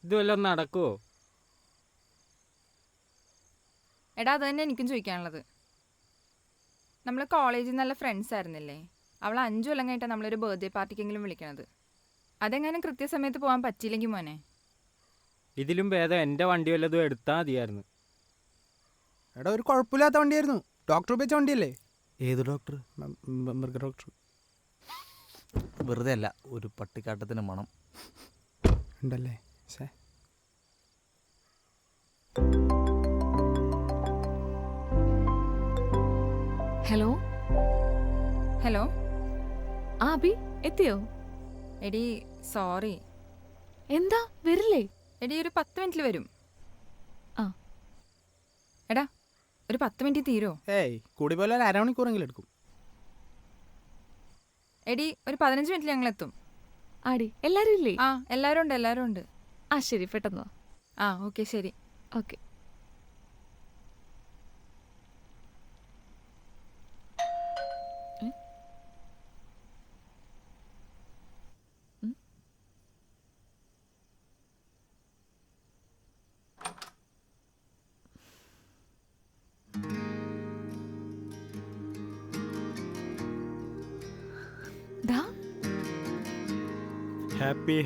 ഇത് വല്ലതും നടക്കുവോ? എടാ അത് തന്നെ എനിക്കും ചോദിക്കാനുള്ളത്. നമ്മൾ കോളേജിൽ നല്ല ഫ്രണ്ട്സ് ആയിരുന്നില്ലേ? അവൾ 5 കൊല്ലം കഴിഞ്ഞിട്ടാണ് നമ്മളൊരു ബർത്ത്ഡേ പാർട്ടിക്കെങ്കിലും വിളിക്കണത്. അതെങ്ങാനും കൃത്യസമയത്ത് പോകാൻ പറ്റിയില്ലെങ്കിൽ മോനെ. ഇതിലും ഭേദം എൻ്റെ വണ്ടി വല്ലതും എടുത്താൽ മതിയായിരുന്നു. എടാ ഒരു കുഴപ്പമില്ലാത്ത വണ്ടിയായിരുന്നു. ഡോക്ടർ ഉപയോഗിച്ച വണ്ടിയല്ലേ? ഏത് ഡോക്ടർ? മൃഗ ഡോക്ടർ. വെറുതെ അല്ല, ഒരു പട്ടിക്കാട്ടത്തിന് മണം ഉണ്ടല്ലേ? ഹലോ ഹലോ ആ അബി എത്തിയോ? എടി സോറി. എന്താ വരില്ലേ? എടി ഒരു 10 മിനിറ്റിൽ വരും. ആ എടാ ഒരു 10 മിനിറ്റ് തീരോ? ഏയ് കൂടി പോലെ ഒരു അരമണിക്കൂറെങ്കിലും എടുക്കും. എടി ഒരു 15 മിനിറ്റിൽ ഞങ്ങൾ എത്തും. ആടി എല്ലാരും ഇല്ലേ? ആ എല്ലാവരും ഉണ്ട്. ആ ശരി, പെട്ടെന്ന് വാ. ആ ഓക്കെ ശരി. ഓക്കെ.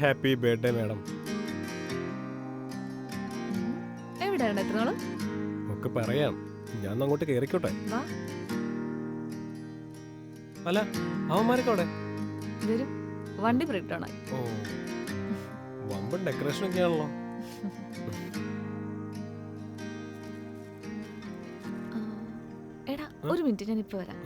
Happy birthday madam. എവിടെയാണ് എത്രനാള്? ഒക്കെ പറയാം, ഞാൻ അങ്ങോട്ട് കയറിക്കോട്ടെ. വാ. അല്ല അവന്മാരൊക്കെ അവിടെ? വരും, വണ്ടി ബ്രേക്ക് ഡൗൺ ആയി. ഓ വമ്പൻ ഡെക്കറേഷൻ ഒക്കെ ആണല്ലോ. എടാ ഒരു മിനിറ്റ്, ഞാൻ ഇപ്പൊ വരാം.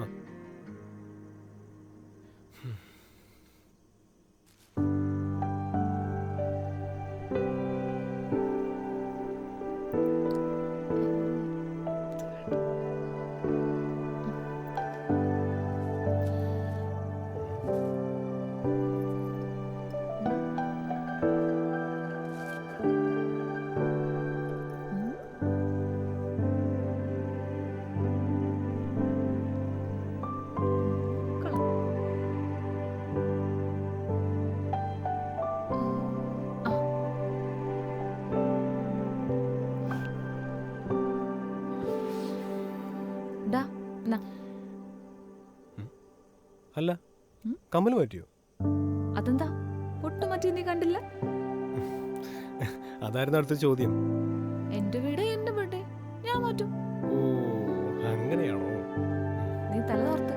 അല്ല കമ്മൽ മാറ്റിയോ? അതെന്താ പൊട്ടു മാറ്റി നീ കണ്ടില്ല? അതായിരുന്നു അടുത്ത ചോദ്യം. എന്റെ വീട് എന്റെ ബർത്ത്ഡേ, ഞാൻ മാറ്റും. ഓ അങ്ങനെയാണോ? നീ തല തോർത്ത്.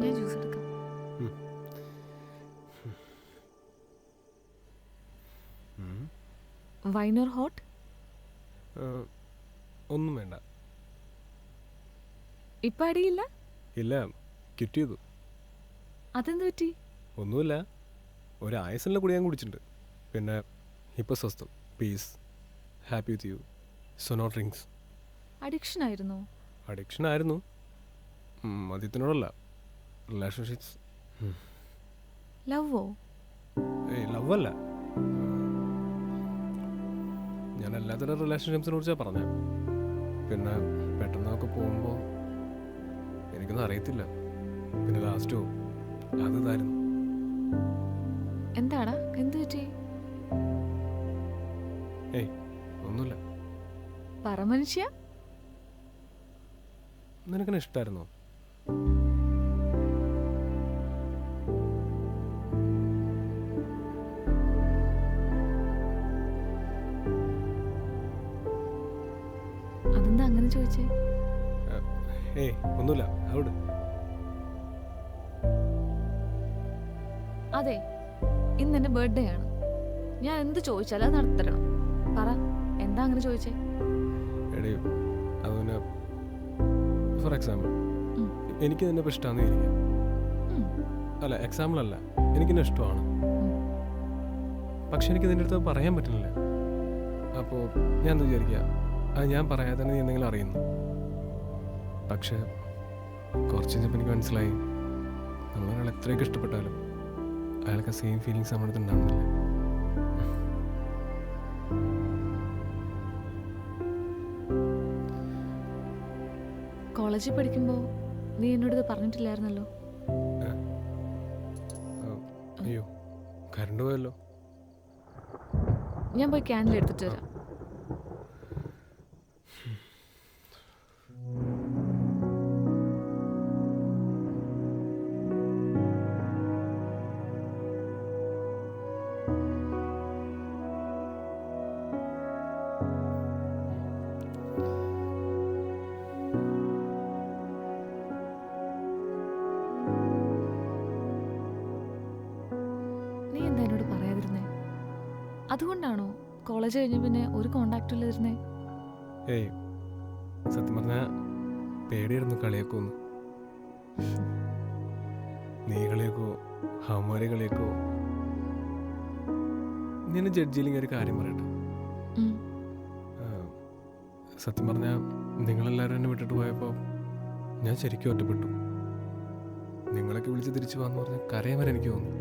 ഞാൻ ജ്യൂസ് എടുക്കാം. Wine or hot? ഒന്നും വേണ്ട. ഇപ്പൊ അടിയില്ല? ഇല്ല, ക്വിറ്റ് ചെയ്തു. അതെന്ത് പറ്റി? ഒന്നുമില്ല, ഒരു ആയസിനുള്ള കൂടി ഞാൻ കുടിച്ചിട്ടുണ്ട്. പിന്നെ ഇപ്പൊ സ്വസ്ഥം, peace, happy with you, so no drinks. Addiction ആയിരുന്നോ? അഡിക്ഷൻ ആയിരുന്നു, മദ്യത്തിനോടല്ല, റിലേഷൻഷിപ്സ്. ലവോ? ഏയ് ലവ് അല്ല, ഞാൻ എല്ലാത്തരം റിലേഷൻഷിപ്സിനെ കുറിച്ചാണ് പറഞ്ഞത്. പിന്നെ പെട്ടെന്നൊക്കെ പോകുമ്പോൾ എനിക്കൊന്നും അറിയത്തില്ല. പിന്നെ ലാസ്റ്റോ അത് ഇതായിരുന്നു. എന്താടാ, എന്ത് പറ്റി? ഏയ് ഒന്നുമില്ല. പറ മനുഷ്യ. നിനക്കെന്നെ ഇഷ്ടമായിരുന്നോ? അതെന്താ അങ്ങനെ ചോദിച്ചേ? ഏയ് ഒന്നുമില്ല, അവിടെ. അതെ, ഇന്ന് എന്റെ ബർത്ത്ഡേ ആണ്. ഞാൻ എന്ത് ചോദിച്ചാലും അത് നടത്തരണം. പറ, എന്താ അങ്ങനെ ചോദിച്ചേ? എടേ അതിന് ഫോർ എക്സാമ്പിൾ എനിക്ക് നിന്നെ ഇപ്പോൾ ഇഷ്ടമാണെന്ന് ഇരിക്കാം. അല്ല എക്സാമ്പിൾ അല്ല, എനിക്കെന്നെ ഇഷ്ടമാണ്. പക്ഷെ എനിക്ക് നിൻ്റെ അടുത്ത് പറയാൻ പറ്റുന്നില്ല. അപ്പോൾ ഞാൻ എന്താ വിചാരിക്കുക, അത് ഞാൻ പറയാതെ തന്നെ നീ എന്തെങ്കിലും അറിയുന്നു. പക്ഷെ കുറച്ച് കഴിഞ്ഞപ്പോൾ എനിക്ക് മനസ്സിലായി, നമ്മളൊരാൾ എത്രയൊക്കെ ഇഷ്ടപ്പെട്ടാലും അയാൾക്ക് സെയിം ഫീലിങ്സ് നമ്മുടെ അടുത്ത് ഉണ്ടാവുന്നില്ല. കോളേജിൽ പഠിക്കുമ്പോൾ നീ എന്നോട് ഇത് പറഞ്ഞിട്ടില്ലായിരുന്നല്ലോ. അയ്യോ കറണ്ട് പോയല്ലോ. ഞാൻ പോയി ക്യാൻഡിൽ എടുത്തിട്ട് വരാം. നീ എന്താ എന്നോട് പറയാതിരുന്നേ? അതുകൊണ്ടാണോ കോളേജ് കഴിഞ്ഞ പിന്നെ ഒരു കോണ്ടാക്റ്റും ഇല്ലാതിരുന്നേ? ഏയ് സത്യം പറഞ്ഞാൽ പേടിയായിരുന്നു കളിയാക്കുമെന്ന്. നീ കളിയാക്കോ ഹമാരെ കളിയാക്കോ. ഞാൻ ജഡ്ജിയില്ലെങ്കിൽ ഒരു കാര്യം പറയട്ടെ. ഉം. സത്യം പറഞ്ഞാൽ നിങ്ങളെല്ലാവരും എന്നെ വിട്ടിട്ട് പോയപ്പോൾ ഞാൻ ശരിക്കും ഒറ്റപ്പെട്ടു. നിങ്ങളൊക്കെ വിളിച്ച് തിരിച്ചു പോകാന്ന് പറഞ്ഞാൽ കരയാൻ വരെ എനിക്ക് തോന്നി.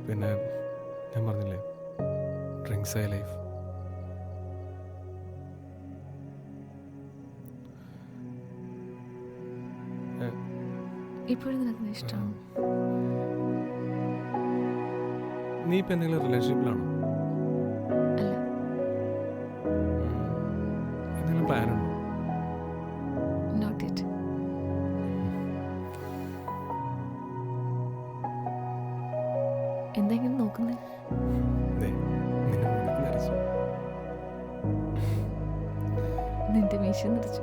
പിന്നെ ഞാൻ പറഞ്ഞില്ലേ ഡ്രിങ്ക്സ് ആയ ലൈഫ്. ഇപ്പോഴും നിനക്ക് ഇഷ്ടമാണ്? നീ ഇപ്പം എന്തെങ്കിലും റിലേഷൻഷിപ്പിലാണോ? അല്ല. എന്തെങ്കിലും പ്ലാനുണ്ടോ? Not yet. എന്തെങ്കിലും നോക്കുന്നേ? നിന്റെ മീശ നിറച്ചു.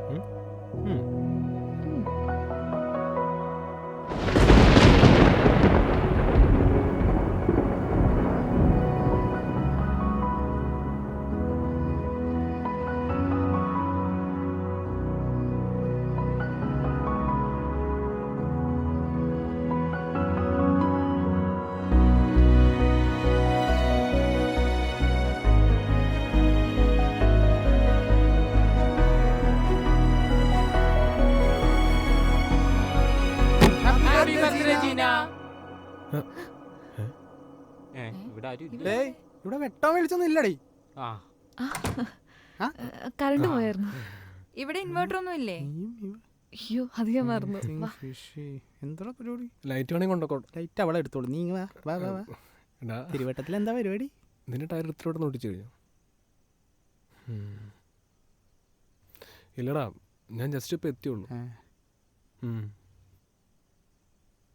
ഇവിടെ ആരും ഇല്ല. ഡേയ് ഇവിടെ വെട്ടാൻ വിളിച്ചൊന്നും ഇല്ലടേ. ആ കറണ്ട് പോയായിരുന്നു. ഇവിടെ ഇൻവേർട്ടർ ഒന്നും ഇല്ലേ? അയ്യോ അത് ഞാൻ മറന്നു. വാ. എന്താ പരിപാടി? ലൈറ്റ് വേണമെങ്കിൽ കൊണ്ടോ. ലൈറ്റ് അവളെ എടുത്തോളൂ. നീ വാ വാ വാ വാ. തിരുവട്ടത്തിൽ എന്താ പരിപാടി? നിന്റെ ടയർ ഇത്തിലോട്ട് നോട്ടിച്ചു കഴിഞ്ഞു? ഇല്ലടാ ഞാൻ ജസ്റ്റ് ഇപ്പം എത്തിയുള്ളൂ.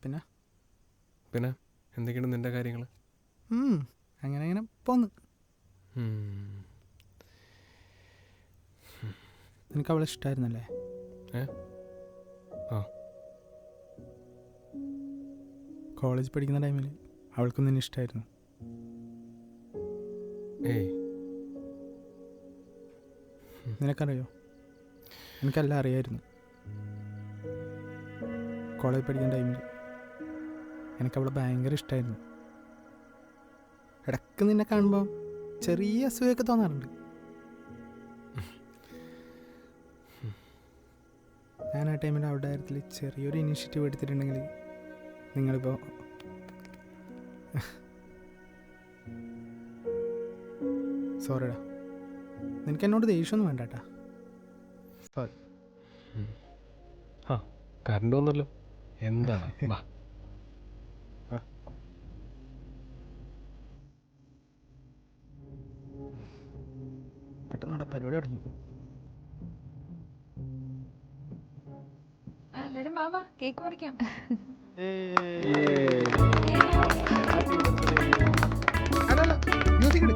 പിന്നെ പിന്നെ എന്തൊക്കെയാണ് നിന്റെ കാര്യങ്ങൾ? അങ്ങനെ അങ്ങനെ പോന്ന്. നിനക്ക് അവളെ ഇഷ്ടമായിരുന്നല്ലേ? കോളേജ് പഠിക്കുന്ന ടൈമിൽ അവൾക്കും നിന്നെ ഇഷ്ടമായിരുന്നു. ഏയ് നിനക്കറിയോ? എനിക്കെല്ലാം അറിയായിരുന്നു. കോളേജ് പഠിക്കുന്ന ടൈമിൽ എനിക്കവളെ ഭയങ്കര ഇഷ്ടമായിരുന്നു. ഇടയ്ക്ക് നിന്നെ കാണുമ്പോൾ ചെറിയ അസൂയൊക്കെ തോന്നാറുണ്ട്. ഞാൻ ആ ടൈമിൽ അവളുടെ കാര്യത്തിൽ ചെറിയൊരു ഇനീഷ്യേറ്റീവ് എടുത്തിട്ടുണ്ടെങ്കിൽ നിങ്ങളിപ്പോൾ സോറിടാ. നിനക്ക് എന്നോട് ദേഷ്യമൊന്നും വേണ്ടാട്ടാ. സോറി. കറണ്ട് വന്നല്ലോ. എന്താണ്? വാ. പെട്ടെന്ന് പരിപാടി തുടങ്ങി. കേക്ക് മുറിക്കാം. മ്യൂസിക് ഇട്.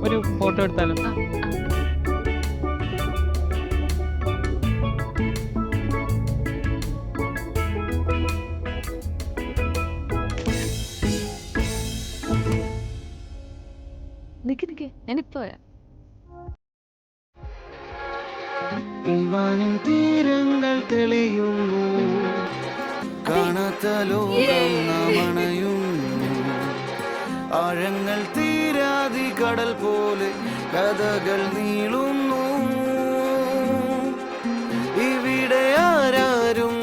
ഒരു ഫോട്ടോ എടുത്താലും. നിക്ക് ഞാനിപ്പോ വരാം. ഇവാനിൻ തീരങ്ങൾ തെളിയുന്നു, കാണാത്ത ലോകം നാം അണയുന്നു. ആഴങ്ങൾ തീരാതി കടൽ പോലെ കഥകൾ നീളുന്നു. ഇവിടെ ആരാരും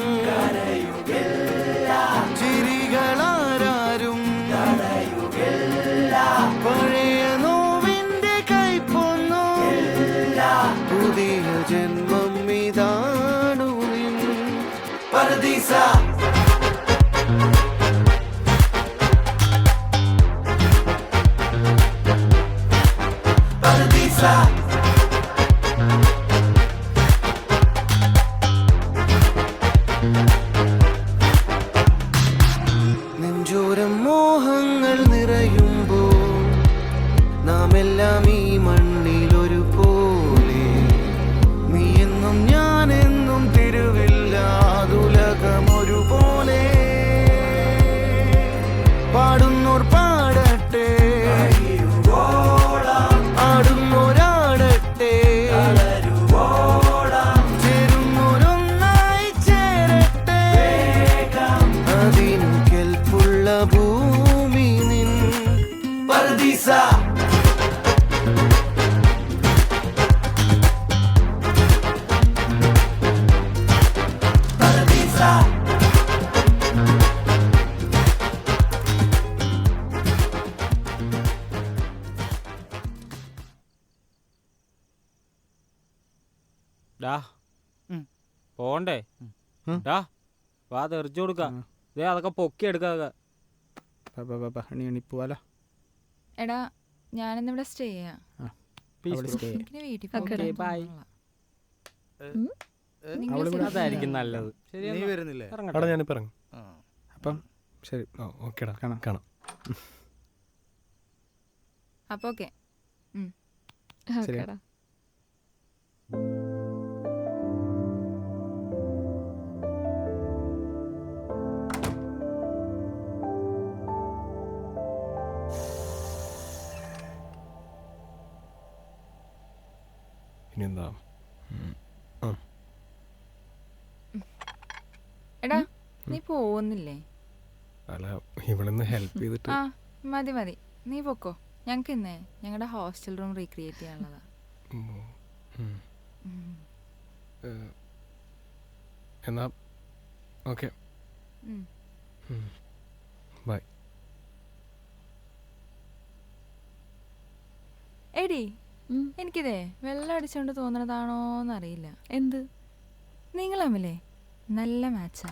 ചിരികളാരും പഴയ നോവിന്റെ കൈപ്പൊന്നു. പുതിയ ജന്മം ഇതാണു നിൻ പരദീസ. നെഞ്ചോരം മോഹങ്ങൾ നിറയുമ്പോൾ നാം എല്ലാം ഈ മണ്ണിൽ ഒരുപോലെ. നീ എന്നും ഞാനെന്നും തിരുവില്ലാതുലകം ഒരുപോലെ. പാടുന്നോർ പാടട്ടെ, ആടുന്നോരാടട്ടെ, ചേരുന്നോരൊന്നായി ചേരട്ടെ. അതിനു കെൽപ്പുള്ള ഭൂമി നിൻ പരദീസ. ഡാ ഉം. പോണ്ടേ? ഉം. ഡാ വാ തെറിച്ചു കൊടുക്കാം. ആ. ദേ അതൊക്കെ പൊക്കി എടുക്കാതെ. എണി പോവാലോ. എടാ ഞാനിന്നിവിടെ സ്റ്റേ ചെയ്യാം. അവള് stay. എനിക്കിനി വീട്ടിൽ Okay, പോകാൻ bye. തോന്നുന്നില്ല. ഉം? നിങ്ങൾ അവള് ഇവിടെ അതായിരിക്കും നല്ലത്. ശരി നീ എന്നാ. വരുന്നില്ലേ? ഇറങ്ങട്ടെ. അവിടെ ഞാനിപ്പോൾ ഇറങ്ങും. ആ. അപ്പം ശരി. ഓ ഓക്കേടാ, കാണാം. കാണാം. അപ്പോൾ ഓക്കെ. ശരി. ഓക്കേടാ. ഇനി എന്താ? എടാ നീ പോകുന്നില്ലേ? അല്ല, ഇവിടുന്ന് ഹെൽപ്പ് ചെയ്തിട്ട് ആ മതി മതി, നീ പൊക്കോ. ഞങ്ങൾക്ക് ഇന്നേ ഞങ്ങളുടെ ഹോസ്റ്റൽ റൂം റീക്രിയേറ്റ് ചെയ്യാനുള്ളതാ. ഉം. ഉം. ഉം. എന്നാ ഓക്കെ, ഉം. ബൈ. എടി ഉം. എനിക്കിതേ വെള്ളം അടിച്ചോണ്ട് തോന്നണതാണോന്നറിയില്ല. എന്ത്? നിങ്ങൾ തമ്മിലേ നല്ല മാച്ചാ.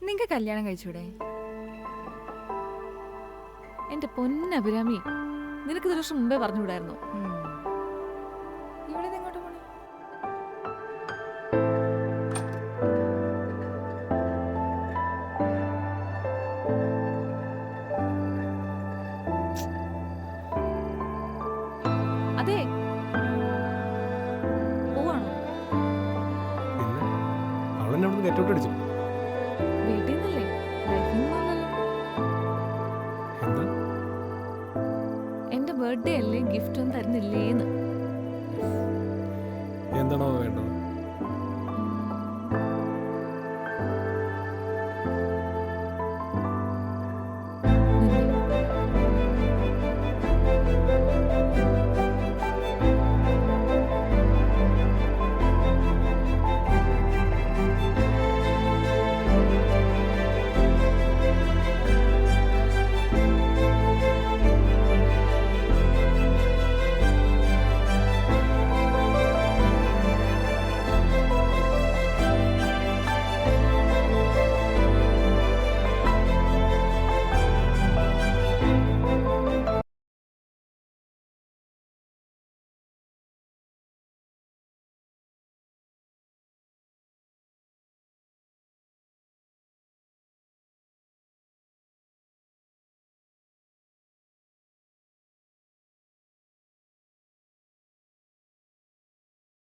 നിങ്ങൾക്ക് കല്യാണം കഴിച്ചൂടെ? എന്റെ പൊന്നഭിരാമി, നിനക്ക് ഒരു വർഷം മുമ്പേ പറഞ്ഞുകൂടായിരുന്നു. ഇവിടെ എങ്ങോട്ട് പോണേ? അതെ, പോവാണോ? പിന്നെ അവളെന്നെ അവിടുന്ന് ഗെറ്റൗട്ട് അടിച്ചു. വീട്ടിൽ നിന്നല്ലേ? ലൈഫിൽ നിന്നല്ലല്ലോ. എന്താ? എന്റെ ബർത്ത്ഡേ അല്ലേ, ഗിഫ്റ്റ് ഒന്നും തരുന്നില്ലേന്ന്. എന്താണോ വേണ്ടത്?